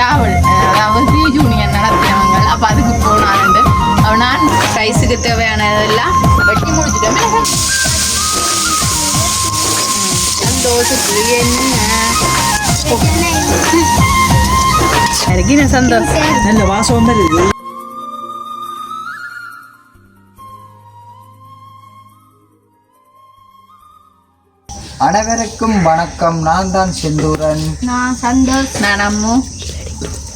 அவள் அதாவது pre junior நடத்தினவங்க. அப்போ அதுக்கு போனாண்டு நான் ரைஸுக்கு தேவையானதெல்லாம் வெட்டி முடிச்சுட்டேன். சந்தோஷத்துக்கு என்ன சந்தோஷம், நல்ல வாசம் வருது. அனைவருக்கும் வணக்கம். நான் தான் செந்தூரன். நான் சந்தோஷ். நான் அம்மு.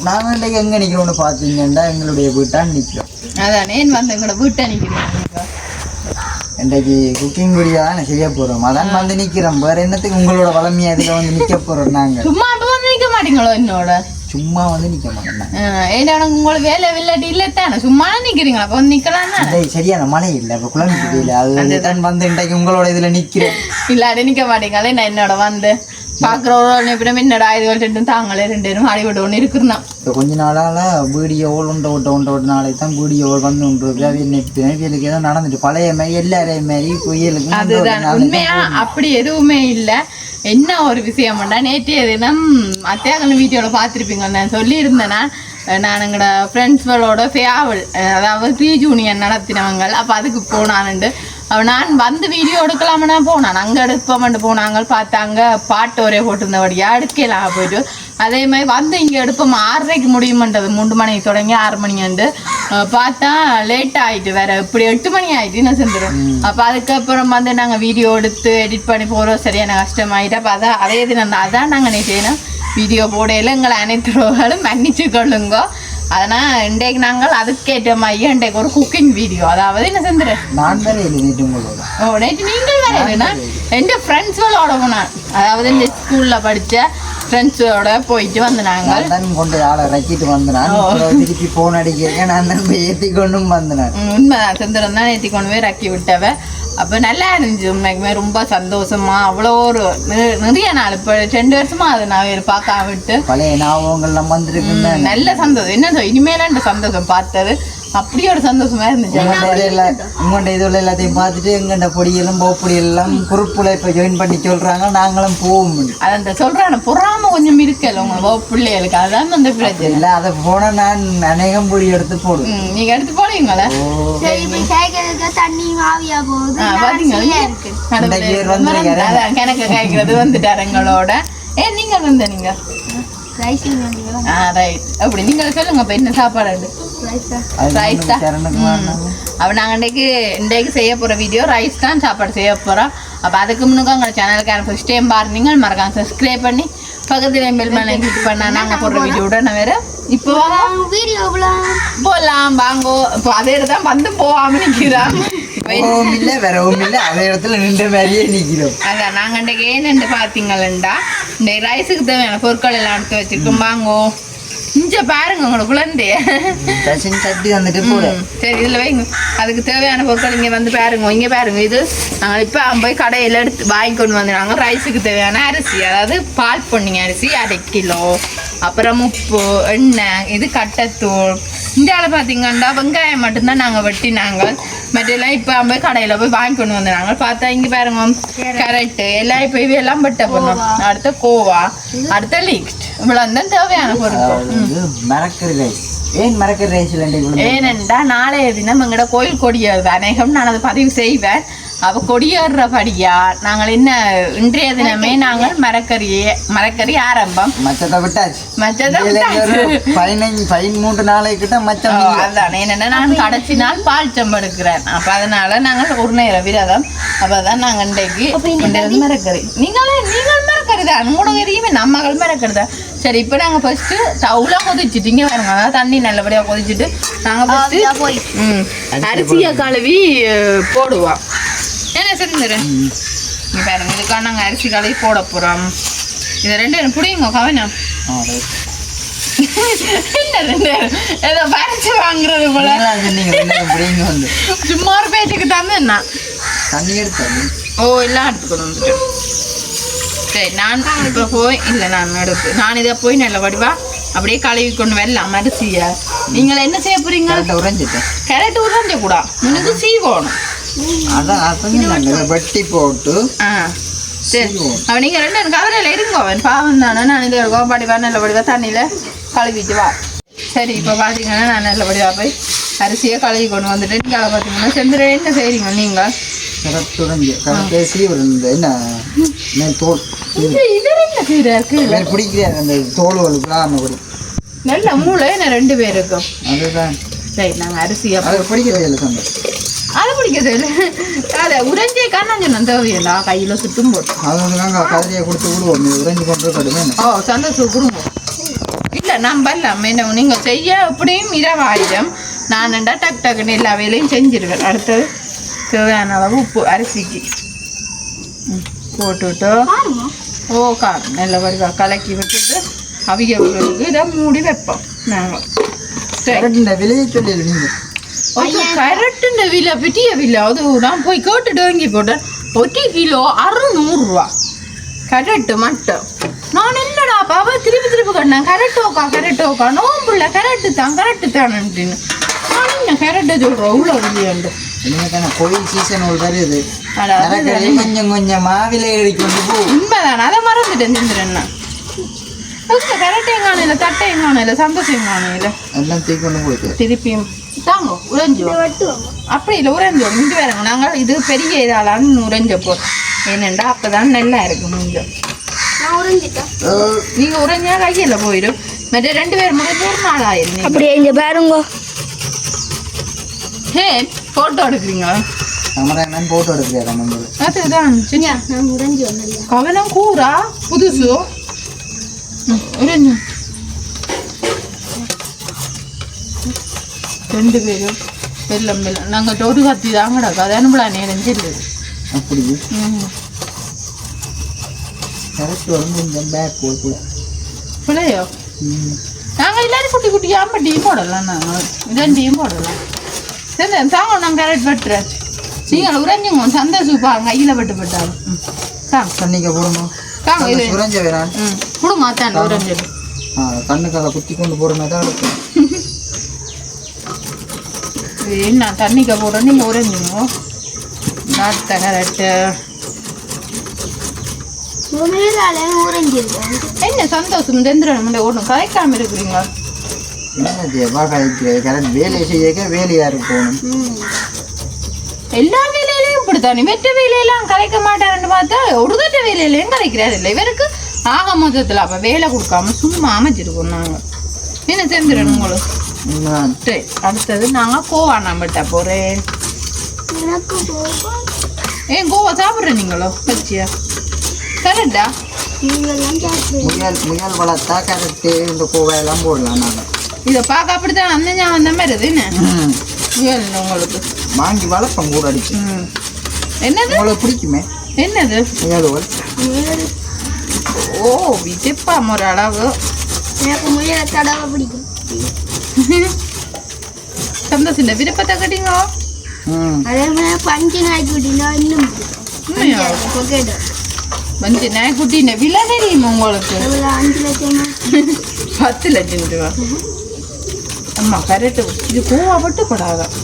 நாங்கள் இன்றைக்கு எங்கே நிற்கிறோம்னு பார்த்தீங்கன்னா எங்களுடைய வீட்டான் நிற்கிறோம். அதானே வந்து எங்களோட வீட்டை நிற்கிறோம். இன்றைக்கு குக்கிங் வீடியோ தான் செய்ய போகிறோம். அதான் வந்து நிற்கிறோம். வேறு என்னத்துக்கு உங்களோட வளமையாக இதில் வந்து நிற்க போகிறோம். நாங்கள் சும்மா வந்து நிற்க மாட்டீங்களோ என்னோட? சும்மா வந்து நிற்க மாட்டோம். ஏன்னா உங்களுக்கு வேலை வில்லாட்டி இல்லை தானே, சும்மா நிற்கிறீங்களா? அப்போ வந்து நிற்கலாம் தானே. சரியான மழை இல்லை, இப்போ குழம்பு இல்லை. அது தான் வந்து இன்றைக்கு உங்களோட இதில் நிற்கிறேன். இல்லாட்டி நிற்க மாட்டீங்களே. நான் என்னோட வந்து பார்க்குறவங்க எப்படின்னா என்னோட 5 வருஷம் தாங்களே 2 பேரும் அடிபட்டு ஒன்று இருக்குறோம். இப்போ கொஞ்ச நாளால் வீடியோவில் ஒன்ற நாளைக்கு தான் வீடியோவில் வந்து ஒன்று புயலுக்கு ஏதோ நடந்துட்டு பழைய மாதிரி எல்லாரையும் மாதிரி புயலுக்கு. அதுதான் உண்மையா, அப்படி எதுவுமே இல்லை. என்ன ஒரு விஷயம்டா, நேற்றைய தினம் அத்தியாகன வீடியோவில் பார்த்துருப்பீங்க. நான் சொல்லியிருந்தேன்னா நான் எங்களோட ஃப்ரெண்ட்ஸ்களோட ஃபேவல் அதாவது ப்ரீ ஜூனியர் நடத்தினவங்க. அப்போ அதுக்கு போனான்ண்டு நான் வந்து வீடியோ எடுக்கலாமனா போனான். அங்கே எடுப்போம்ட்டு போனாங்க. பார்த்தாங்க பாட்டு ஒரே போட்டிருந்தபடியா எடுக்கலாம் போயிட்டு. அதே மாதிரி வந்து இங்கே எடுப்போம் 6:30 முடியுமன்றது. 3 மணிக்கு தொடங்கி 6 மணி வந்து பார்த்தா லேட் ஆகிட்டு வேற இப்படி 8 மணி ஆகிட்டு என்ன செஞ்சிடும். அப்போ அதுக்கப்புறம் வந்து நாங்கள் வீடியோ எடுத்து எடிட் பண்ணி போகிறோம். சரியான கஷ்டமாயிட்டு. அப்போ அதே தினம் அதான் நாங்கள் நினைச்சேன்னா வீடியோ போடையில் எங்களை அனைத்து மன்னிச்சு கொள்ளுங்க. அதனால் இன்றைக்கு நாங்கள் அதுக்கேற்ற மாதிரி இன்றைக்கு ஒரு குக்கிங் வீடியோ. அதாவது என்ன செஞ்சுறேன் நான் வேற நேற்று நீங்கள் வேற இல்லைன்னா என் ஃப்ரெண்ட்ஸுகளோட போனேன். அதாவது இந்த ஸ்கூலில் படித்த ஃப்ரெண்ட்ஸோட போயிட்டு வந்து நாங்கள் கொண்டு ஆளை ரக்கிட்டு வந்தேன். திருப்பி போன் அடிக்க நான் தான் ஏற்றி கொண்டும் வந்தேன். உண்மைதான், செந்துரம் தான் ஏற்றி கொண்டு போய் ரக்கி விட்டவ. அப்போ நல்லா இருந்துச்சு உண்மைக்குமே, ரொம்ப சந்தோஷமா. அவ்வளோ ஒரு நிறைய நாள் இப்போ 2 வருஷமா அது நான் பார்க்க விட்டு பழைய ஞாபகங்கள்லாம் வந்துருக்கு. நல்ல சந்தோஷம். என்ன இனிமேல இந்த சந்தோஷம் பார்த்தது அப்படி ஒரு சந்தோஷமா இருந்துச்சு. உங்கள்கிட்ட இதுல எல்லாத்தையும் பார்த்துட்டு எங்கள்கிட்ட பொடியெல்லாம் பொடியெல்லாம் குரூப்புல இப்போ ஜாயின் பண்ணி சொல்றாங்க. நாங்களும் போக முடியும். அதை சொல்றேன் பொறாம கொஞ்சம் இருக்கல உங்க பிள்ளைகளுக்கு. அதான் அந்த பிரச்சனை இல்லை. அதை போன நான் அநேகம் பொடி எடுத்து போடுவேன். நீங்க எடுத்து போடுவீங்களா? தண்ணி ஆவியா போகுது. கணக்கு காய்க்கிறது வந்துட்டாரு எங்களோட. நீங்க வந்து நீங்க அப்படி நீங்க சொல்லுங்க. இப்ப என்ன சாப்பாடு? ரைஸ் தான். அப்ப நாங்க இன்றைக்கு செய்ய போற வீடியோ ரைஸ் தான் சாப்பாடு செய்ய போறோம். அப்ப அதுக்கு முன்னுக்கு எங்க சேனலுக்கு ஃபர்ஸ்ட் டைம் பாருங்க மறக்காம சப்ஸ்கிரைப் பண்ணி பக்கத்துல பெல் மேல கிளிக் பண்ணா நாங்க போடுற வீடியோட நான் வேற இப்போ போலாம் வாங்கோ. இப்போ அதே இடத்தான் வந்து போகாம நிக்கிறான். இல்ல வேற ஒன்றும் இல்லை, அதே இடத்துல நின்ற மாதிரியே நிற்கிறோம். அதான் நாங்கள் இன்றைக்கு ஏன்னு பார்த்தீங்களா, இந்த ரைஸுக்கு தேவையான பொருட்கள் எல்லாம் எடுத்து வச்சிருக்கோம். வாங்கோ இஞ்ச பாருங்க உங்களோட குழந்தைய சட்டி வந்துட்டு போட. சரி இதில் வைங்க. அதுக்கு தேவையான பொருட்கள் இங்கே வந்து பாருங்க. இங்கே பாருங்க, இது நாங்கள் இப்போ போய் கடையில் எடுத்து வாங்கி கொண்டு வந்துடுறாங்க. ரைஸுக்கு தேவையான அரிசி, அதாவது பால் பொன்னிங்க அரிசி 1/2 கிலோ. அப்புறம் உப்பு, எண்ணெய், இது கட்டத்தூள். இந்த ஆளை பார்த்தீங்கன்னா வெங்காயம் மட்டும்தான் நாங்கள் வெட்டினாங்க. மற்றெல்லாம் இப்போ போய் கடையில் போய் வாங்கி கொண்டு வந்துடுறாங்க. பார்த்தா இங்கே பாருங்க கேரட்டு எல்லாம் இப்போ இவையெல்லாம் வெட்ட போடணும். அடுத்த கோவா, அடுத்த லீக்ஸ்ட், இவ்வளோ தான் தேவையான பொருட்கள். ஏனென்றா நாளைய தினம் எங்கட கோயில் கொடியேறுது. அநேகம் நான் அதை பதிவு செய்வேன். அவ கொடியேறபடியா நாங்கள் என்ன இன்றைய தினமே நாங்கள் மரக்கறி ஆரம்பம். மச்சத்தை விட்டாச்சு. 13 நாளைக்கிட்ட மச்சம். அதான் என்னன்னா நான் கடைசி நாள் பால் சம்பு எடுக்கிறேன். அப்ப அதனால நாங்கள் ஒரு நேரம் விரதம். அப்பதான் நாங்க இன்றைக்கு மரக்கறி. நீங்கள் மரக்கறி தான். மூடகரியுமே நம்மகள் மரக்கறி தான். சரி இப்போ நாங்கள் ஃபர்ஸ்ட்டு ஸ்டவ்லாம் கொதிச்சுட்டிங்க பாருங்க. அதாவது தண்ணி நல்லபடியாக கொதிச்சுட்டு நாங்கள் ஃபர்ஸ்ட்டு அரிசியை கழுவி போடுவோம். என்ன செஞ்சுறேன் இங்கே பாருங்க. இதுக்காக நாங்கள் அரிசி கழுவி போட போகிறோம். இதை 2 பிடிங்க கவனம். ஏதோ பறிச்சு வாங்குறது போல சும்மா ஒரு பேச்சுக்கு தானே என்ன தண்ணி எடுத்து எல்லாம் எடுத்துக்கணும் வந்துட்டு. சரி நான் இப்போ போய் இல்லை நான் இதை போய் நல்ல வடிவா அப்படியே கழுவி கொண்டு வரலாம் அரிசியை. நீங்கள் என்ன செய்ய போறீங்க? கேரட் உறைஞ்ச கூட முன்னுக்கு சீவோணும். அதான் வெட்டி போட்டு சரி அவன் நீங்கள் 2 கவரையில் இருங்க. அவன் பாவம் தானே. நான் இதை கோபாடி நல்ல வடிவா தண்ணியில் கழுவிட்டு வா. சரி இப்போ பார்த்தீங்கன்னா நான் நல்லபடியாக போய் அரிசியை கழுவி கொண்டு வந்துட்டு நீங்கள் பார்த்தீங்கன்னா செந்திர என்ன செய்கிறீங்க நீங்கள்? கரெக்டாக சீவர் என்ன தோல் இது என்ன செய்கிறாருக்கு பிடிக்கிறார் அந்த தோல்களுக்குலாம் பிடி நல்ல மூளை என்ன 2 பேருக்கும். அதுதான் சரி நாங்கள் அரிசியை அதை பிடிக்கிறது இல்லை சொந்த அதை பிடிக்கிறது இல்லை அதை உறைஞ்சே காரணம் தேவையில்லை கையில் சுட்டும் போட்டு அது வந்து நாங்கள் கதிரியை கொடுத்து விடுவோம் உறைஞ்சி கொண்டு கடுமே. ஓ சந்தோஷம் கொடுங்க. இல்லை நான் வரலாம் என்ன நீங்கள் செய்ய எப்படியும் இரவாயிரம் நான் டக் டக்குன்னு எல்லா வேலையும் செஞ்சிருவேன். அடுத்தது தேவையான அளவு உப்பு அரிசிக்கு போட்டுவிட்டு காரம் நல்லபடியாக கலக்கி விட்டுட்டு அவிய விடுறதுக்கு இதை மூடி வைப்போம் நாங்கள். விலையை சொல்லல நீங்கள் கரெக்டுன்ற விலை பெட்டிய விலை அது நான் போய் கேட்டுட்டு வாங்கி போட்டேன். 1 கிலோ 600 கரெக்டு மட்டும். நான் என்னடா பாபா திருப்பி கட்டினேன் கரெக்டோக்கா நோம்புள்ள கரெக்டு தான் அப்படின்னு நான் என்ன கரெக்டை சொல்கிறேன் இவ்வளோ விலையாண்டு கோயில் சீசன் வருது கொஞ்சம் கொஞ்சமா விலை கொண்டு போ. உண்மைதான் அதை மறந்துட்டேன் செஞ்சிருந்தேன்னா கரெக்டையும் காணையில தட்டையும் காணையில சந்தோஷம் காணையில எல்லாம் தூக்கி கொண்டு போயிட்டு திருப்பியும் தாங்க உறைஞ்சோம் அப்படி இல்லை உறைஞ்சோம் இங்கே வேறங்க நாங்கள் இது பெரிய இதாலான்னு உறைஞ்சப்போ ஏனெண்டா அப்போதான் நல்லா இருக்கும் கொஞ்சம் நீங்கள் உறைஞ்சா கையில் போயிடும் மற்ற 2 பேர் முடிஞ்சு ஒரு நாள் ஆயிரும். அப்படியே இங்க பாருங்க போட்டோ எடுக்கிறீங்களா? போட்டோ எடுக்கிறேன் அதுதான் கவனம் கூறா புதுசு உறைஞ்சு 2 பேரும் வெள்ளம் நாங்கள் ஒரு கத்தி தாங்கடா கதானுபலா நேரம் செல்லுது அப்படி கரெக்ட் வந்து பேக் போட பிள்ளையோ நாங்கள் எல்லாரும் குட்டி குட்டி ஆம்பட்டியும் போடலாம் நாங்கள் 2 போடலாம். சரி தாங்க நாங்கள் கரெக்ட் வெட்டுறேன் நீங்கள் உறைஞ்சுங்க சந்தோஷம் பாருங்க கையில் வெட்டுப்பட்டாலும் தாங்க தண்ணிக்க போடணும் தாங்க இது உறைஞ்ச வேறான் கொடுங்க தான் உறைஞ்சது கண்ணுக்கால குத்தி கொண்டு போடுறமே தான் இருக்கும். என்ன தண்ணிக்க போடுறோம் நீங்கள் உறைஞ்சுங்க நாட்டு கரெக்டு என்ன சந்தோஷம் தெந்திரன் ஒன்றும் கதைக்காம இருக்கிறீங்க. வேலையை செய்ய வேலையா இருக்கணும். எல்லா வேலையிலையும் இப்படித்தானே வெற்ற வேலையெல்லாம் கலைக்க மாட்டாருன்னு பார்த்தா உடுதட்ட வேலையிலையும் கலைக்கிறாரு இல்லை இவருக்கு ஆக மொத்தத்தில் அப்போ வேலை கொடுக்காம சும்மா அமைச்சிருக்கோம் நாங்கள் என்ன செஞ்சிடணும் உங்களுக்கு. அடுத்தது நாங்கள் கோவா நம்பிட்டா போகிறேன். ஏன் கோவா சாப்பிட்றேன் நீங்களோ வச்சியா கரெக்டா முயல் வளர்த்தா கரெக்டு இந்த கோவையெல்லாம் போடலாம் நாங்கள். இதை பார்க்க அப்படித்தான் அந்த ஞாபகம் தான் வருது என்ன முயல் உங்களுக்கு வாங்கி வளர்ப்போம் கூட அடிச்சு. என்னது உங்களுக்கு பிடிக்குமே என்னது முயல்? ஓ விஜப்பா ஒரு அளவு எனக்கு முயலை தடவை பிடிக்கும். சந்தோஷம் விருப்பத்தை கட்டிங்களோ அதே மாதிரி பஞ்சு நாய்க்குட்டினா இன்னும் பிடிக்கும். வந்து நாய்க்குட்டி விலை தெரியுமா உங்களுக்கு? 5 லட்சம் 10 லட்சம் ரூபா. அம்மா கரெக்டு இது கோவா பட்டு படாதான்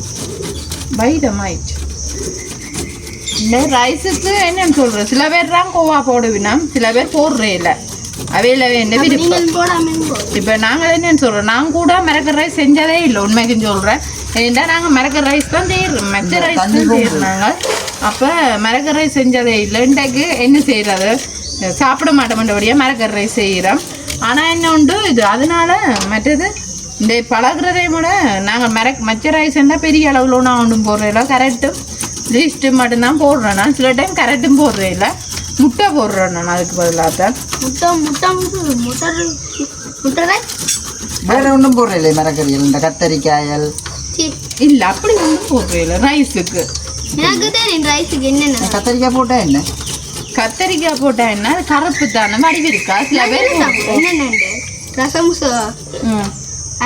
பைதமாயிடுச்சு. இந்த ரைஸுக்கு என்னன்னு சொல்கிறேன் சில பேர் தான் கோவா போடுவினா சில பேர் போடுறே இல்லை அவையில் என்ன விருப்பம். இப்போ நாங்கள் என்னன்னு சொல்கிறோம் நாங்கள் கூட மிளகு ரைஸ் செஞ்சதே இல்லை உண்மைக்குன்னு சொல்கிறேன். ஏன்னா நாங்கள் மிளகு ரைஸ் தான் செய்கிறோம் மெச்ச ரைஸ் தான் செய்கிறோம் நாங்கள். அப்போ மிளகு ரைஸ் செஞ்சதே இல்லை. இன்றைக்கு என்ன செய்கிறது சாப்பிட மாட்டோம்ன்றபடியாக மிளகு ரைஸ் செய்கிறோம். ஆனால் என்ன உண்டு இது அதனால மற்றது இந்த பழகிறதே கூட நாங்கள் மெச்ச ரைஸ் என்ன பெரிய அளவில் நான் ஒன்றும் போடுறதில்ல கரெக்டும் லீஸ்ட்டு மட்டும்தான் போடுறேன். நான் சில டைம் கரெக்டும் போடுறேன் இல்லை முட்டை போடுறேன் நான் அதுக்கு பதிலாக வேற ஒன்றும் போடுறேன் மிளகறிகள் இந்த கத்தரிக்காயல் இல்லை அப்படி ஒன்றும் போடுறேன் இல்லை ரைஸுக்கு. எனக்கு தெரியும் ரைஸுக்கு என்னென்ன கத்தரிக்காய் போட்டா என்ன கத்தரிக்காய் போட்டா என்ன கருப்பு தானே வடிவு இருக்கா சில பேர் என்னென்ன ரசமுசு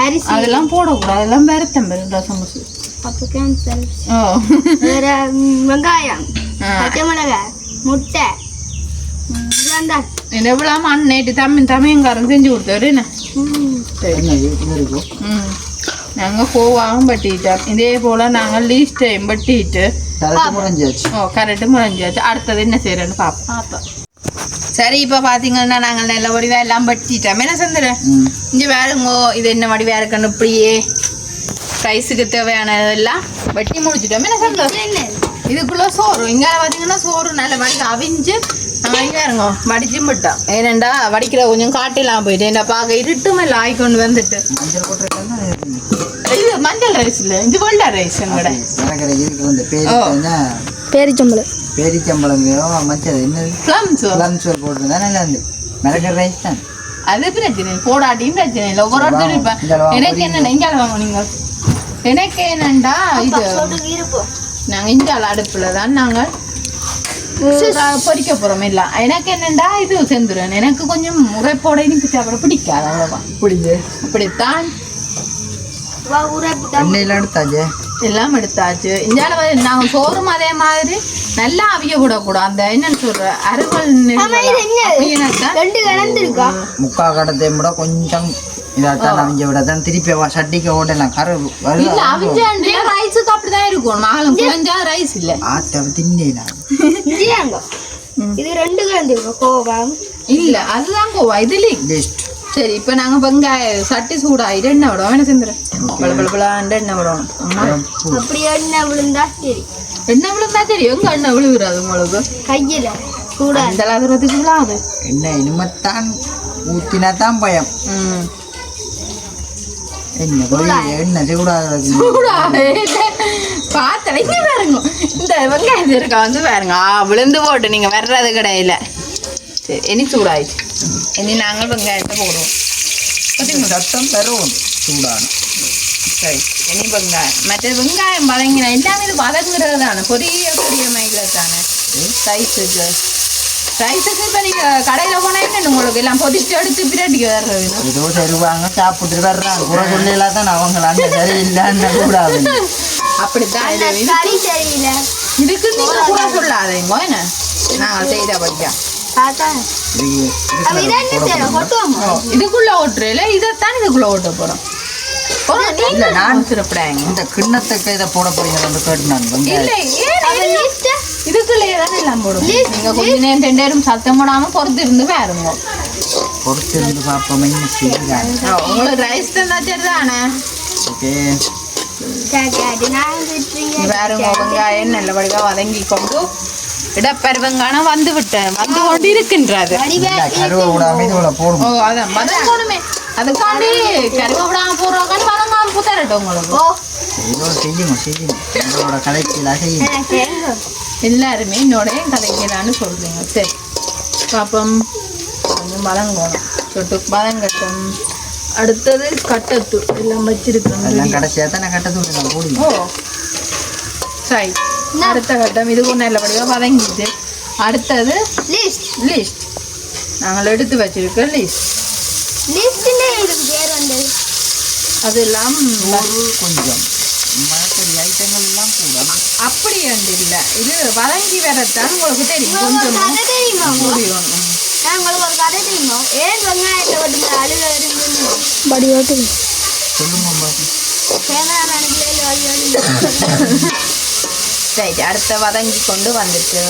அரிசி அதெல்லாம் போடக்கூடாது அதெல்லாம் வருத்தம் பெரும் ரசமுசு. அப்போ கேன்சல். ஓ வேற வெங்காயம் பச்சை மிளகாய் முட்டை எவ்வளோ நேற்று தமிழ்காரன் செஞ்சு கொடுத்தாரு என்ன நாங்கள் கோவாவும் பட்டிட்டோம். இதே போல் நாங்கள் லீஸ்ட் டைம் பட்டிட்டு முறைஞ்சாச்சு. கரெக்டு முறைஞ்சாச்சு. அடுத்தது என்ன செய்யறேன்னு பார்ப்போம். சரி இப்போ பார்த்தீங்கன்னா நாங்கள் நல்ல வடிவா எல்லாம் பட்டிட்டோம் என்ன சந்திர ம் இங்கே வேறுங்கோ இது என்ன வடிவா இருக்குன்னு இப்படியே ரைஸுக்கு தேவையானதெல்லாம் வெட்டி முடிச்சிட்டோம் என்ன சந்தோஷம் என்ன இதுக்குள்ள சோறு இங்கே பார்த்தீங்கன்னா சோறு நல்ல வடிக்க அவிஞ்சு நாங்கள் இங்கே இருங்கோ வடிச்சும் விட்டோம் ஏனண்டா வடிக்கிற கொஞ்சம் காட்டலாம் போயிட்டு என்ன பார்க்க இருட்டும் இல்லை ஆய்க்கொண்டு வந்துட்டு மஞ்சள் போட்டுருக்கா இது மஞ்சள் ரைஸ் இல்லை இது வெள்ளை ரைஸ் எங்கட இறக்குற இதுக்கு வந்து பேர் பேரிச்சம்பளம் பேரிச்சம்பளம் மஞ்சள் என்னது ப்ளம்ஸ் பிளம்ஸ் போட்டுருந்தா நல்லா இருந்து மிளகு ரைஸ் தான் அது பிரச்சனை இல்லை. போடாட்டியும் பிரச்சனை இல்லை ஒவ்வொருத்தரும் இருப்பேன் எனக்கு என்னென்ன இங்கே வாங்க நீங்கள் எனக்கு என்னண்டா இது இருப்போம் நாங்கள் இஞ்சால அடுப்பில் தான் நாங்கள் பொரிக்க போகிறோம் இல்லை எனக்கு என்னண்டா இது செந்துறேன் எனக்கு கொஞ்சம் உரைப்போட எனக்கு சாப்பிட பிடிக்காது அவ்வளோதான் பிடிச்சு அப்படித்தான் எண்ணெயில் எடுத்தாச்சு எல்லாம் எடுத்தாச்சு இஞ்சால நாங்கள் சோறும் அதே மாதிரி நல்லா அவிய விடக்கூடாது அந்த என்னன்னு சொல்ற அறுவல் ரெண்டு கலந்துருக்கா முக்கா கடத்தை விட கொஞ்சம் இதாத்தான் அவிஞ்ச விட தான் திருப்பி சட்டிக்கு ஓடலாம் கரு இல்ல அவிஞ்சாண்டு ரைஸுக்கு அப்படிதான் இருக்கும் மகளும் குழஞ்சா ரைஸ் இல்ல ஆத்த தின்னலாம் இது ரெண்டு கலந்துருக்கா கோவம் இல்ல அதுதான் கோவா இதுல லிஸ்ட் சரி இப்ப நாங்க வெங்காய சட்டி சூடாயிட்டு எண்ணெய் விடுவோம் என்ன செஞ்சுறேன் பளபளபளாண்டு எண்ணெய் விடணும் அம்மா அப்படி எண்ணெய் விழுந்தா சரி எண்ணெய் விழுந்தா சரி எங்க எண்ணெய் விழுகுறாது உங்களுக்கு கையில சூடா இந்த அளவுக்கு விழாது என்ன இனிமத்தான் ஊத்தினா தான் பயம் என்ன போய் என்ன சூடாக பார்த்தல இங்க பாருங்க இந்த வெங்காயம் இருக்கா வந்து பாருங்க விழுந்து போட்டு நீங்க வர்றது கிடையாது சரி இனி சூடாயிடுச்சு இனி நாங்கள் வெங்காயத்தை போடுவோம் சத்தம் தரும் சூடான சரி இனி வெங்காயம் மற்ற வெங்காயம் வதங்கினா எல்லாமே இது வதங்குறது தானே பெரிய பெரிய மயில தானே ரைஸுக்கு இப்போ நீங்கள் கடையில் போனால் என்ன உங்களுக்கு எல்லாம் பொதிச்சு எடுத்து பிரட்டிக்கு வர்றது ஏதோ தருவாங்க சாப்பிட்டு வர்றாங்க குறை சொல்லலாம் தான் அவங்கள அந்த சரி இல்லைன்னு கூடாது அப்படித்தான் சரி சரியில்ல இதுக்கு நீங்கள் கூட சொல்லாதீங்க என்ன நாங்கள் செய்த படிக்கா இதுக்குள்ள ஓட்டுறல இதைத்தான் இதுக்குள்ள ஓட்ட போறோம் இல்ல நான் சிறப்படாங்க இந்த கிண்ணத்துக்கு இதை போட போறீங்க கேட்டு இதுக்குள்ள ஏதாவது எல்லாம் போடும் நீங்க கொஞ்ச நேரம் ரெண்டேரும் சத்தம் போடாம பொறுத்து இருந்து பாருங்க பொறுத்து இருந்து பார்ப்போம் என்ன செய்யறாங்க உங்களுக்கு ரைஸ் தந்தா சரிதானே ஓகே பாருங்க வெங்காயம் நல்ல வடிவா வதங்கி கொண்டு இடப்பருவங்கான வந்து விட்டேன் வந்து கொண்டு இருக்கின்றது கருவை விடாம இதுல போடும் ஓ அதான் வதங்கணுமே அதுக்காண்டி கருவை விடாம போடுறோம் வதங்காம புத்தரட்டும் உங்களுக்கு ஏதோ செய்யணும் உங்களோட கலைச்சலா செய்யணும் எல்லாருமே என்னோடய கதைக்கலான்னு சொல்றீங்க சரி பாப்பம் கொஞ்சம் வதங்கணும் சொட்டு வதங்கட்டும் அடுத்தது கட்டத்தூள் எல்லாம் வச்சிருக்கோம் எல்லாம் கடைசியாக தானே கட்டத்தூள் நான் போடுங்க ஓ சரி அடுத்த கட்டம் இது ஒன்றும் நல்லபடியாக வதங்கிட்டு அடுத்தது லிஸ்ட் நாங்கள் எடுத்து வச்சிருக்க லிஸ்ட் அதெல்லாம் கொஞ்சம் மரக்கறி ஐட்டங்கள் எல்லாம் கூட அப்படி வந்து இல்லை இது வதங்கி வரத்தான் உங்களுக்கு தெரியும் கொஞ்சம் முடியும் உங்களுக்கு ஒரு கதை தெரியுமா ஏன் வெங்காயத்தை விட்டு சொல்லுங்க ரைட் அடுத்த வதங்கி கொண்டு வந்துட்டு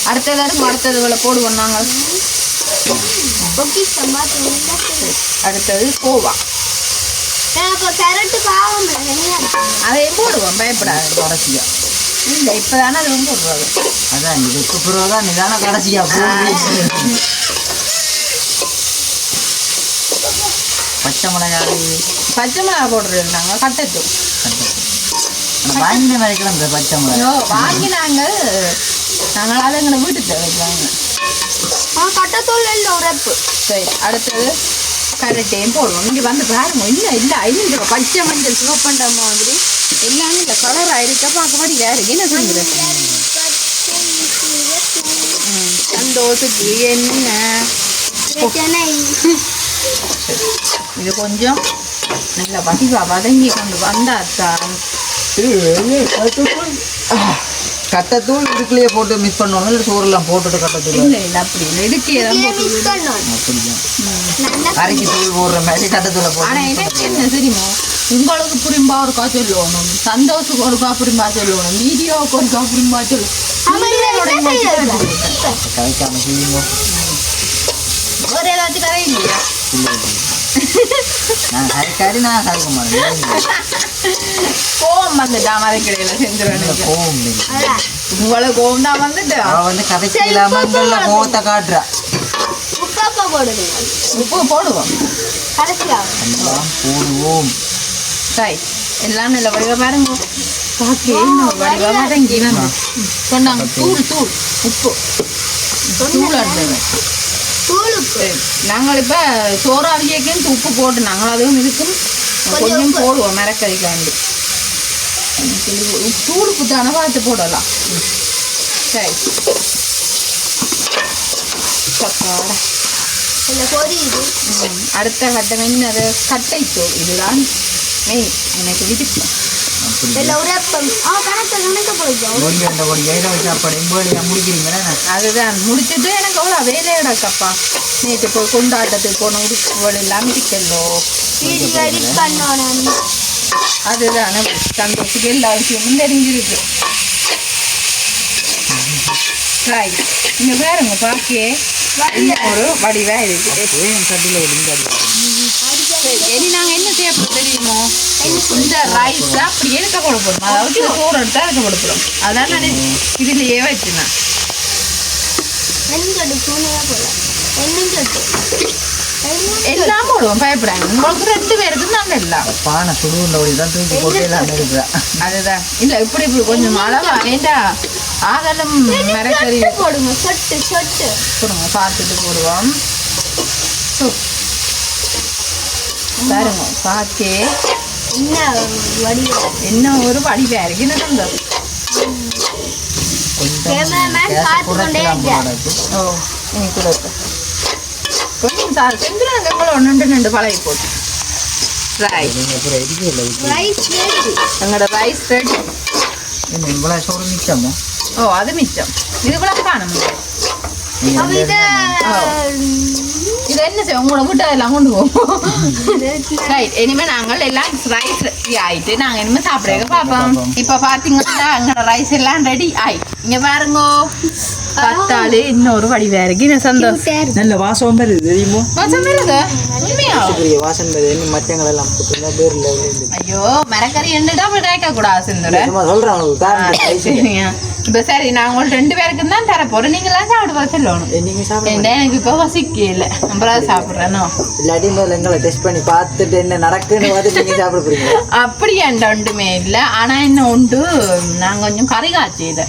அடுத்ததுகளை போடுவோம் நாங்கள் அடுத்தது கோவா அதையும் போடுவோம் பயப்படாது கடைசியா இல்லை இப்போதானே அது போடுறது அதான் இதுக்கு பிறகுதான் நிதான கடைசியா பச்சை மிளகாய் போடுறது நாங்கள் கட்டட்டும் வாங்கின வரைக்கும் இந்த பச்சை மிளகாய் வாங்கி நாங்கள் அதை எங்களை வீட்டுக்கு வைக்கிறாங்க கட்டத்தூள் உரைப்பு சரி அடுத்தது கரட்டையும் போடுவோம் இங்கே வந்து பாருங்க இல்லை ஐநூறு பச்சை மஞ்சள் சிவப்பண்ட மாதிரி எல்லாமே இல்லை கலர் ஆயிருக்கா பார்க்கபடி வேறு என்ன சொல்லுங்க சந்தோஷத்துக்கு என்ன இது கொஞ்சம் நல்லா வதங்கி கொண்டு வந்தாத்தான் கட்டத்தூள் இதுக்குள்ளேயே போட்டு மிஸ் பண்ணுவாங்க இல்லை சோறுலாம் போட்டுட்டு கட்டத்தூள் இல்லை அப்படி இல்லை இதுக்கு அரைக்கி தூள் போடுற மாதிரி கட்டத்தூளை போட்டு ஆனால் எனக்கு என்ன தெரியுமோ உங்களுக்கு புரிம்பா ஒருக்கா சொல்லணும் சந்தோஷத்துக்கு ஒருக்கா புரிம்பா சொல்லணும் வீடியோவுக்கு ஒருக்கா புரிம்பா சொல்லணும் கதைக்காம செய்யுங்க வேற ஏதாச்சும் கதை இல்லையா? நான் கறிக்காரி நான் கறிக்க மாட்டேன். கோவம் வந்துட்டா மறைக்கடையில செஞ்சிருவேன். கோவம் அதான் கோவம் தான் வந்துட்டு அவ வந்து கதைக்கு இல்லாம கோவத்தை காட்டுறா. உப்பாப்பா போடுங்க உப்பு போடுவோம். கடைசியா எல்லாம் போடுவோம். சரி எல்லாம் நல்ல வடிவா பாருங்க. பாக்கே வடிவா வதங்கி வந்து சொன்னாங்க தூள் தூள் உப்பு தூள் அடிச்சது. தூள் உப்பு நாங்கள் இப்ப சோறாவியக்கு உப்பு போட்டு நாங்கள் அதுவும் இதுக்கும் கொஞ்சம் போடுவோம் மரக்கறிக்காண்டி. தூள் உப்பு தானே பார்த்து போடலாம். சரி சப்பாடா. இந்த பொரியுது. அடுத்த கட்டம் என்னது? கட்டை தூள். இதுதான் மெயின் எனக்கு விதிக்கும். இதில் உரப்பம் கணக்க போடுவோம். கோழி அந்த ஒரு ஏழை வச்சு அப்படி எம்போலியா முடிக்கிறீங்களா? அதுதான் முடிச்சுட்டு எனக்கு அவ்வளோ வேலையிடக்கப்பா. நேற்று போய் கொண்டாட்டத்துக்கு போன உடுப்புகள் எல்லாம் இருக்கல்லோ. வீடியோ எடிட் பண்ணணும். அதுதான் சந்தோஷத்துக்கு எல்லா விஷயமும் தெரிஞ்சிருக்கு. ராய் இங்கே பாருங்க பாக்கே ஒரு வடிவா இருக்கு. கட்டில இனி நாங்கள் என்ன செய்ய போகிறோம் தெரியுமோ? இந்த ரைஸ் அப்படி எடுக்க போட போகிறோம். அதாவது சோறு எடுத்தா எடுக்க போட போகிறோம். அதான் நான் இதுலேயே வச்சுனேன். எல்லாம் போடுவோம் பயப்படாங்க. உங்களுக்கு 2 பேருக்கு நாங்கள் எல்லாம் பானை சுடுவுண்ட ஒளி தான் தூக்கி போட்டு எல்லாம் இருக்கிறா. அதுதான் இல்லை இப்படி இப்படி கொஞ்சம் அளவா வேண்டா ஆகலும் மரக்கறி போடுங்க சொட்டு சொட்டு போடுங்க பார்த்துட்டு போடுவோம். பாருங்க பாக்கே என்ன வடிவம் என்ன ஒரு வடிவா இருக்கு. என்ன சந்தோஷம். கேமராமேன் பார்த்து கொண்டே இருக்கார். ஓ இனி கூட கொஞ்சம் செஞ்சுலாங்க கூட 1-2 பழகி போட்டு. Rice rice ready. எங்களோட ரைஸ் ரெடி. இவ்வளோ சோறு மிச்சமோ? ஓ அது மிச்சம். இது கூட காணும். அப்ப இத இது என்ன செய்வோம்? உங்களோட வீட்டை எல்லாம் கொண்டு போவோம். ரைட் இனிமேல் நாங்கள் எல்லாம் ரைஸ் ரெடி ஆயிட்டு நாங்கள் இனிமேல் சாப்பிடுறதுக்கு பார்ப்போம். இப்போ பார்த்தீங்கன்னா எங்களோட ரைஸ் எல்லாம் ரெடி ஆயிட்டு இங்கே பாருங்க. பார்த்தாலே இன்னொரு வடிவா இருக்கு. என்ன சந்தோஷம். நல்ல வாசம் வருது தெரியுமோ? வாசம் வருது உண்மையா? வாசம் வருது. மச்சங்கள் எல்லாம் போட்டு பேர்ல ஐயோ மரக்கறி என்னடா அப்படி கேட்க கூடாது சிந்தர. சொல்றாங்க. இப்ப சரி நான் உங்களுக்கு 2 பேருக்கு தான் தர போறேன். நீங்க எல்லாம் சாப்பிட சொல்லணும். எனக்கு இப்ப வசிக்க இல்லை. அப்புறம் சாப்பிடுறேன். இல்லாட்டி முதல்ல எங்களை டெஸ்ட் பண்ணி பார்த்துட்டு என்ன நடக்குன்னு பார்த்து நீங்க சாப்பிட போறீங்க. அப்படி என்கிட்ட ஒன்றுமே இல்லை. ஆனா என்ன உண்டு நாங்க கொஞ்சம் கறி காய்ச்சி இல்லை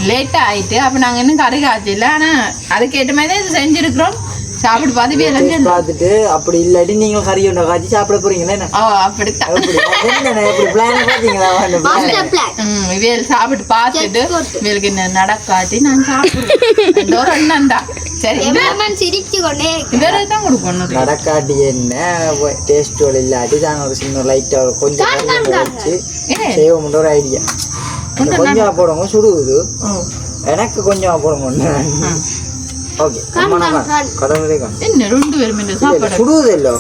லேட்டா ஆயிட்டு. அப்ப நாங்க இன்னும் கறி காய்ச்சி இல்லை. ஆனா அதுக்கேற்ற மாதிரி தான் இது செஞ்சிருக்கிறோம். சாப்பிட்டு பார்த்துட்டு அப்படி இல்லாட்டி நீங்க கறி ஒன்றை காய்ச்சி சாப்பிட போறீங்களா? அப்படித்தான் இவியல் சாப்பிட்டு பார்த்துட்டு இவளுக்கு என்ன நடக்காட்டி நான் சாப்பிடுவேன். ஒரு அண்ணன் தான். சரி சிரிச்சு கொண்டே இவருக்கு தான் கொடுக்கணும். நடக்காட்டி என்ன டேஸ்ட் இல்லாட்டி தான் ஒரு சின்ன லைட்டா கொஞ்சம் வச்சு செய்வோம்ன்ற ஒரு ஐடியா. கொஞ்சம் போடுங்க சுடுவது. எனக்கு கொஞ்சம் போடுங்க. ஓகே என்ன 2 பேரும் சுடுவதில்லோ.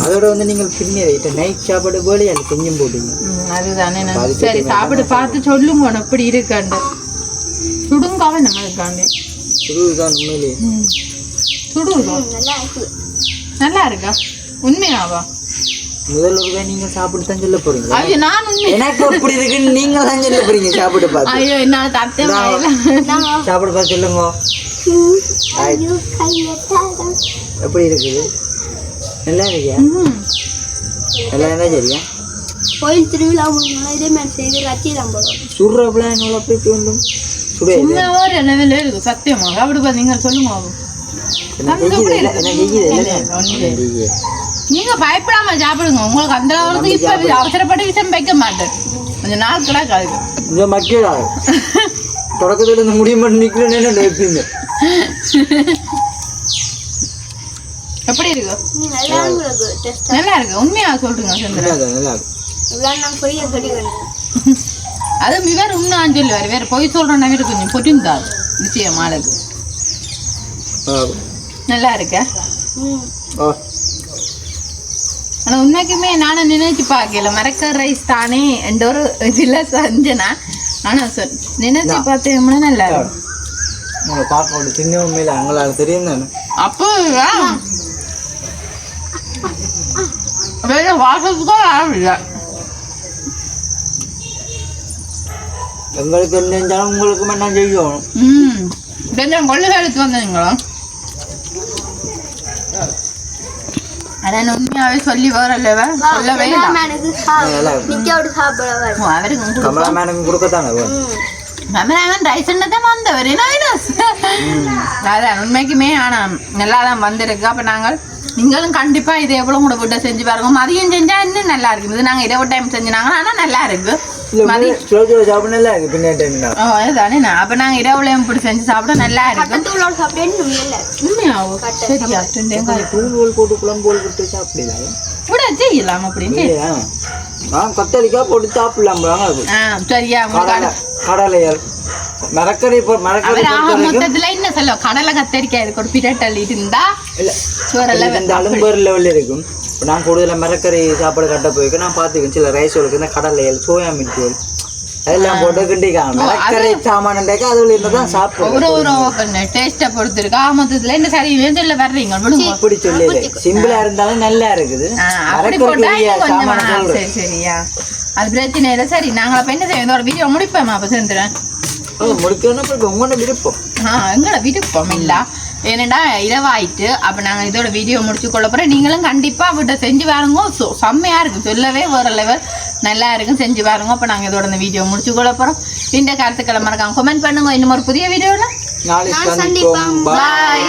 அதோட வந்து நீங்கள் பின்னிய நைட் சாப்பாடு போல அது கொஞ்சம் போட்டீங்க. அதுதானே. சரி சாப்பிட்டு பார்த்து சொல்லுங்க எப்படி இருக்காண்டு. சுடுங்காவே நம்ம இருக்காண்டு. சுடுவதுதான் உண்மையிலேயே சுடுவதோ நல்லா இருக்கா? உண்மையாவா? முதல் ஒரு நீங்க சாப்பிட்டு தான் சொல்ல போறீங்க. ஐயோ நான் எனக்கு எப்படி இருக்குன்னு நீங்க தான் சொல்ல போறீங்க. சாப்பிட்டு பார்த்து. ஐயோ என்னால தத்தே சாப்பிட்டு பார்த்து சொல்லுங்க. எப்படி இருக்குது? நல்லா இருக்கியா? நல்லா இருந்தா சரியா? கோயில் திருவிழா முடிஞ்சோம்னா இதே மாதிரி செய்து ரச்சிதான் போடும். சுடுற பிளான் எப்படி வேண்டும்? சத்தியமா அப்படி பாத்தீங்க சொல்லுங்க. நீங்க பயப்படாம சாப்பிடுங்க. உங்களுக்கு அந்த அளவுக்கு இப்ப அவசரப்பட்டு விஷயம் வைக்க மாட்டேன். கொஞ்சம் நாட்களா கழிவு இந்த மக்கள் தொடக்கத்துல இருந்து முடிய மட்டும் நிக்கிறேன்னு வைப்பீங்க. எப்படி இருக்கு? நல்லா இருக்கு. உண்மையா சொல்றீங்க சந்திரா. அது வேற உண்மையான்னு சொல்லுவாரு. வேற போய் சொல்றேன்னா வீடு கொஞ்சம் பொட்டிருந்தாரு நிச்சயம் ஆளுக்கு. நல்லா இருக்க. ஆனா உண்மைக்குமே நானும் நினைச்சு பார்க்கல மரக்கறி ரைஸ் தானே என்ற ஒரு இதுல செஞ்சனா. ஆனா நினைச்சு பார்த்தேன்னா நல்லா இருக்கும். பார்க்க சின்ன உண்மையில அவங்களால தெரியும் தானே. அப்போ வேற வாசத்துக்கும் ஆரம்பில்லை. எங்களுக்கு என்ன செஞ்சாலும் உங்களுக்கு என்ன செய்யணும். கொஞ்சம் கொள்ளுக எடுத்து வந்தீங்களா? அதான் உண்மையாவே சொல்லி வரல சொல்லவே அவருக்கு கமலாமேனுக்கு கொடுக்கத்தானே கேமராமேன் ரைஸ்ன்னு தான் வந்தவர். அதான் உண்மைக்குமே ஆனால் நல்லா தான் வந்திருக்கு. அப்போ நாங்கள் நீங்களும் கண்டிப்பாக இதை எவ்வளோ கூட விட்ட செஞ்சு பாருங்க. மதியம் செஞ்சால் இன்னும் நல்லா இருக்கும். இது நாங்கள் இரவு டைம் செஞ்சுனாங்க ஆனால் நல்லா இருக்கு. சாப்பிட நல்லா இருக்கு பின்னாடி. அதுதானே அப்போ நாங்கள் இரவுலையும் இப்படி செஞ்சு சாப்பிட நல்லா இருக்கும். சரியா தூள் போட்டு குழம்பு போட்டு சாப்பிடலாம் கூட செய்யலாம் அப்படின்னு கத்தரிக்காய் போட்டு சாப்பிடலாம். சரியா கடலையல் மரக்கறி மொத்தத்துல என்ன சொல்ல கடலை கத்தரிக்காய் இருக்கு ஒரு பிரட்டல் இருந்தா இருந்தாலும் வேறு லெவலில் இருக்கும். இப்போ நான் கூடுதலாக மரக்கறி சாப்பாடு கட்ட போயிருக்கேன். நான் பார்த்துக்கேன் சில ரைஸ் இந்த கடலையல் சோயா மீன் தூள் அதெல்லாம் போட்டு கிண்டிக்காங்க. மரக்கறி சாமான் அதுல இருந்து தான் சாப்பிடுவோம். டேஸ்ட்டை பொறுத்து இருக்கு. மொத்தத்துல என்ன சரி சொல்ல வர்றீங்க அப்படி சொல்லி சிம்பிளா இருந்தாலும் நல்லா இருக்குது. சரி சரியா அது பிரச்சனை இல்லை. சரி நாங்கள் அப்போ என்ன செய்வோம்? இதோட வீடியோ முடிப்போம். அப்போ சேர்ந்துறேன் முடிக்கணும். உங்களோட விருப்பம் எங்களோட விருப்பம் இல்லை. ஏன்னா இரவாயிட்டு அப்போ நாங்கள் இதோட வீடியோ முடிச்சு கொள்ள போகிறோம். நீங்களும் கண்டிப்பாக விட்ட செஞ்சு பாருங்க. செம்மையாக இருக்கும். சொல்லவே ஒரு லெவல் நல்லா இருக்கும். செஞ்சு பாருங்க. அப்போ நாங்கள் இதோட இந்த வீடியோ முடிச்சு கொள்ள போகிறோம். இந்த கருத்துக்களை மறக்காம கமெண்ட் பண்ணுங்க. இன்னும் ஒரு புதிய வீடியோவில் நாளைக்கு சந்திப்போம். பாய்.